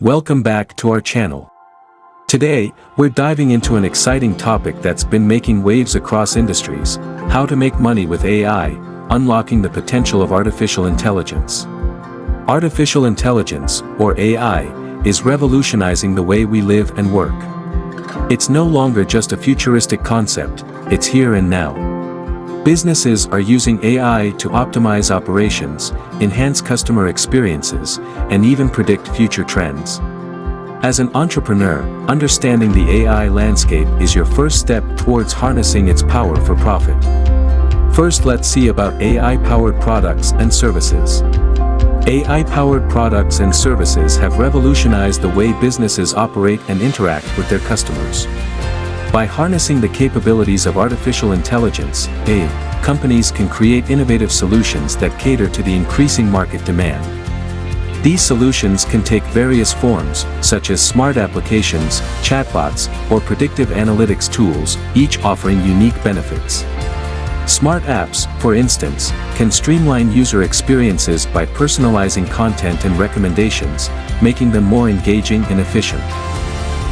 Welcome back to our channel. Today, we're diving into an exciting topic that's been making waves across industries: how to make money with AI, unlocking the potential of artificial intelligence. Artificial intelligence, or AI, is revolutionizing the way we live and work. It's no longer just a futuristic concept, it's here and now. Businesses are using AI to optimize operations, enhance customer experiences, and even predict future trends. As an entrepreneur, understanding the AI landscape is your first step towards harnessing its power for profit. First, let's see about AI-powered products and services. AI-powered products and services have revolutionized the way businesses operate and interact with their customers. By harnessing the capabilities of artificial intelligence, companies can create innovative solutions that cater to the increasing market demand. These solutions can take various forms, such as smart applications, chatbots, or predictive analytics tools, each offering unique benefits. Smart apps, for instance, can streamline user experiences by personalizing content and recommendations, making them more engaging and efficient.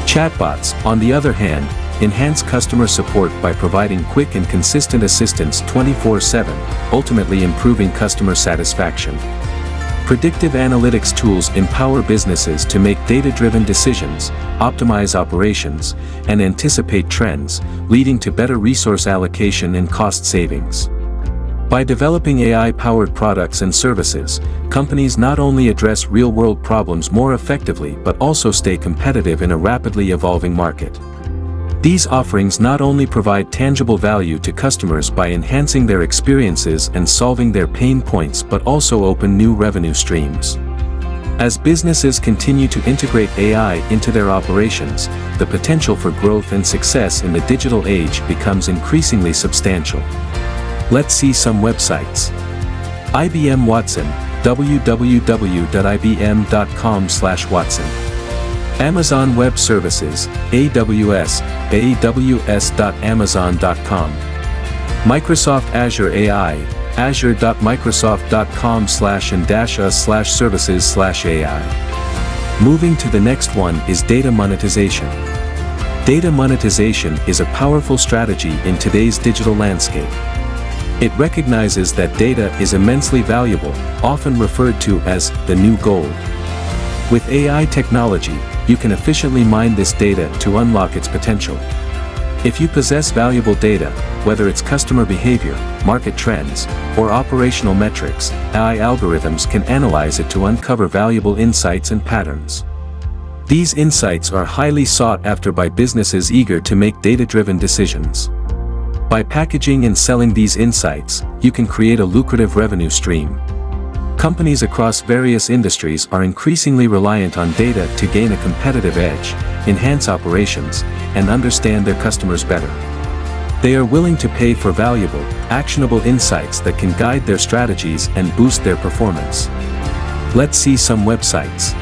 Chatbots, on the other hand, enhance customer support by providing quick and consistent assistance 24/7, ultimately improving customer satisfaction. Predictive analytics tools empower businesses to make data-driven decisions, optimize operations, and anticipate trends, leading to better resource allocation and cost savings. By developing AI-powered products and services, companies not only address real-world problems more effectively but also stay competitive in a rapidly evolving market. These offerings not only provide tangible value to customers by enhancing their experiences and solving their pain points but also open new revenue streams. As businesses continue to integrate AI into their operations, the potential for growth and success in the digital age becomes increasingly substantial. Let's see some websites. IBM Watson, www.ibm.com/Watson. Amazon Web Services, AWS, aws.amazon.com. Microsoft Azure AI, azure.microsoft.com/and-us/services/AI. Moving to the next one is data monetization. Data monetization is a powerful strategy in today's digital landscape. It recognizes that data is immensely valuable, often referred to as the new gold. With AI technology, you can efficiently mine this data to unlock its potential. If you possess valuable data, whether it's customer behavior, market trends, or operational metrics, AI algorithms can analyze it to uncover valuable insights and patterns. These insights are highly sought after by businesses eager to make data-driven decisions. By packaging and selling these insights, you can create a lucrative revenue stream. Companies across various industries are increasingly reliant on data to gain a competitive edge, enhance operations, and understand their customers better. They are willing to pay for valuable, actionable insights that can guide their strategies and boost their performance. Let's see some websites.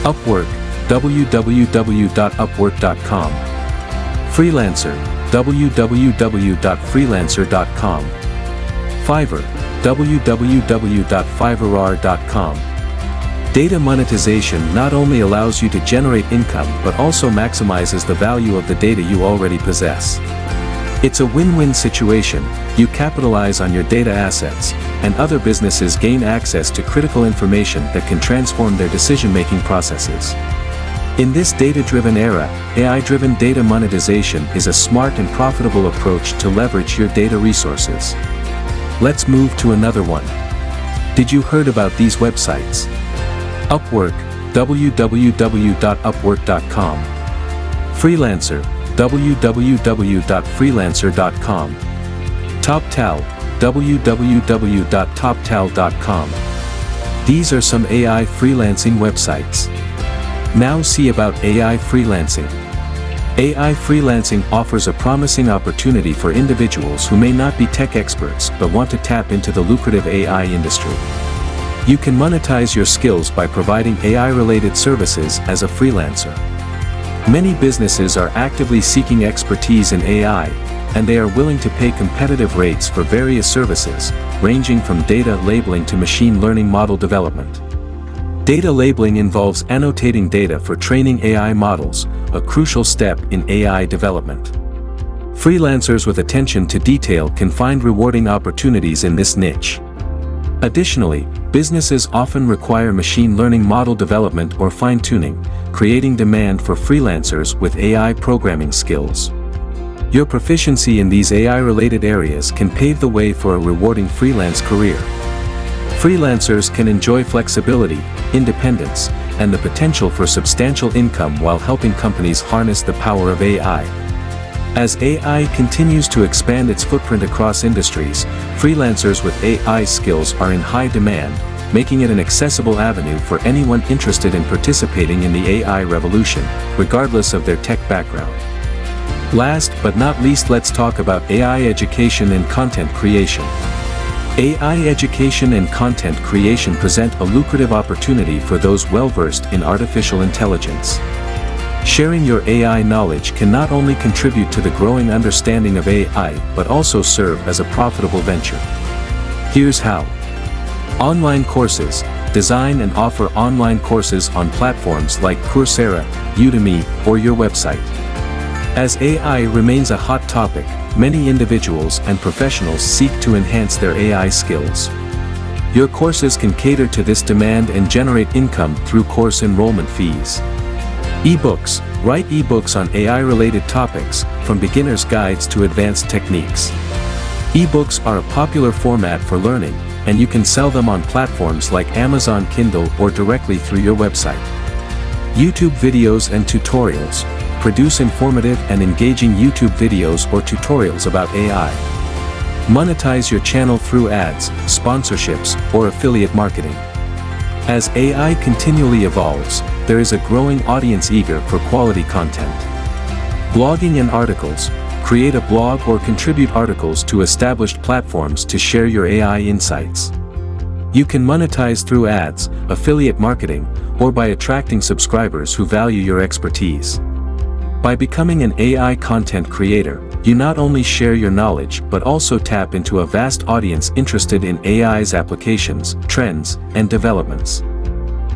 Upwork, www.upwork.com. Freelancer, www.freelancer.com. Fiverr, www.fiverr.com. Data monetization not only allows you to generate income but also maximizes the value of the data you already possess. It's a win-win situation: you capitalize on your data assets, and other businesses gain access to critical information that can transform their decision-making processes. In this data-driven era, AI-driven data monetization is a smart and profitable approach to leverage your data resources. Let's move to another one. Did you heard about these websites? Upwork, www.upwork.com. Freelancer, www.freelancer.com. TopTal, www.toptal.com. These are some AI freelancing websites. Now see about AI freelancing. AI freelancing offers a promising opportunity for individuals who may not be tech experts but want to tap into the lucrative AI industry. You can monetize your skills by providing AI-related services as a freelancer. Many businesses are actively seeking expertise in AI, and they are willing to pay competitive rates for various services, ranging from data labeling to machine learning model development. Data labeling involves annotating data for training AI models, a crucial step in AI development. Freelancers with attention to detail can find rewarding opportunities in this niche. Additionally, businesses often require machine learning model development or fine-tuning, creating demand for freelancers with AI programming skills. Your proficiency in these AI-related areas can pave the way for a rewarding freelance career. Freelancers can enjoy flexibility, independence, and the potential for substantial income while helping companies harness the power of AI. As AI continues to expand its footprint across industries, freelancers with AI skills are in high demand, making it an accessible avenue for anyone interested in participating in the AI revolution, regardless of their tech background. Last but not least, let's talk about AI education and content creation. AI education and content creation present a lucrative opportunity for those well-versed in artificial intelligence. Sharing your AI knowledge can not only contribute to the growing understanding of AI but also serve as a profitable venture. Here's how. Online courses. Design and offer online courses on platforms like Coursera, Udemy, or your website. As AI remains a hot topic, many individuals and professionals seek to enhance their AI skills. Your courses can cater to this demand and generate income through course enrollment fees. Ebooks. Write ebooks on AI-related topics, from beginner's guides to advanced techniques. Ebooks are a popular format for learning, and you can sell them on platforms like Amazon Kindle or directly through your website. YouTube videos and tutorials. Produce informative and engaging YouTube videos or tutorials about AI. Monetize your channel through ads, sponsorships, or affiliate marketing. As AI continually evolves, there is a growing audience eager for quality content. Blogging and articles. Create a blog or contribute articles to established platforms to share your AI insights. You can monetize through ads, affiliate marketing, or by attracting subscribers who value your expertise. By becoming an AI content creator, you not only share your knowledge but also tap into a vast audience interested in AI's applications, trends, and developments.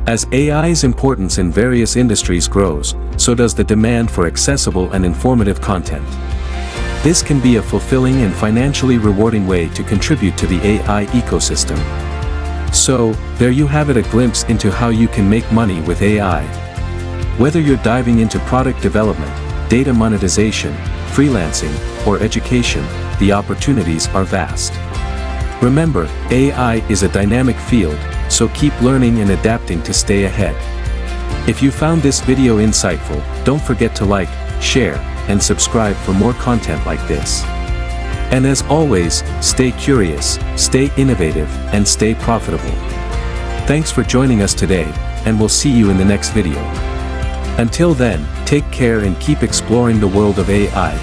As AI's importance in various industries grows, so does the demand for accessible and informative content. This can be a fulfilling and financially rewarding way to contribute to the AI ecosystem. So, there you have it, a glimpse into how you can make money with AI. Whether you're diving into product development, data monetization, freelancing, or education, the opportunities are vast. Remember, AI is a dynamic field, so keep learning and adapting to stay ahead. If you found this video insightful, don't forget to like, share, and subscribe for more content like this. And as always, stay curious, stay innovative, and stay profitable. Thanks for joining us today, and we'll see you in the next video. Until then, take care and keep exploring the world of AI.